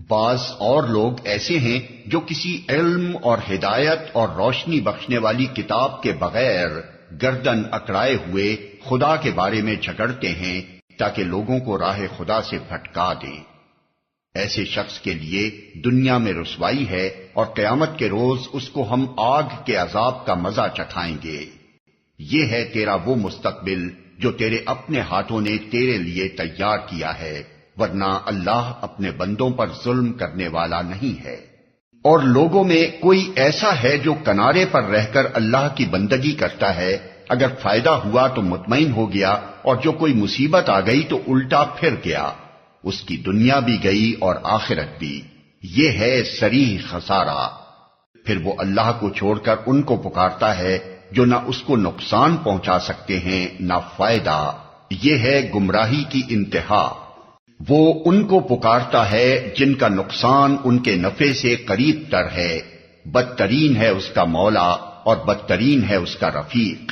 بعض اور لوگ ایسے ہیں جو کسی علم اور ہدایت اور روشنی بخشنے والی کتاب کے بغیر گردن اکڑائے ہوئے خدا کے بارے میں جھگڑتے ہیں تاکہ لوگوں کو راہ خدا سے بھٹکا دیں۔ ایسے شخص کے لیے دنیا میں رسوائی ہے اور قیامت کے روز اس کو ہم آگ کے عذاب کا مزہ چکھائیں گے۔ یہ ہے تیرا وہ مستقبل جو تیرے اپنے ہاتھوں نے تیرے لیے تیار کیا ہے، ورنہ اللہ اپنے بندوں پر ظلم کرنے والا نہیں ہے۔ اور لوگوں میں کوئی ایسا ہے جو کنارے پر رہ کر اللہ کی بندگی کرتا ہے، اگر فائدہ ہوا تو مطمئن ہو گیا، اور جو کوئی مصیبت آ گئی تو الٹا پھر گیا، اس کی دنیا بھی گئی اور آخرت بھی۔ یہ ہے صریح خسارہ۔ پھر وہ اللہ کو چھوڑ کر ان کو پکارتا ہے جو نہ اس کو نقصان پہنچا سکتے ہیں نہ فائدہ۔ یہ ہے گمراہی کی انتہا۔ وہ ان کو پکارتا ہے جن کا نقصان ان کے نفع سے قریب تر ہے۔ بدترین ہے اس کا مولا اور بدترین ہے اس کا رفیق۔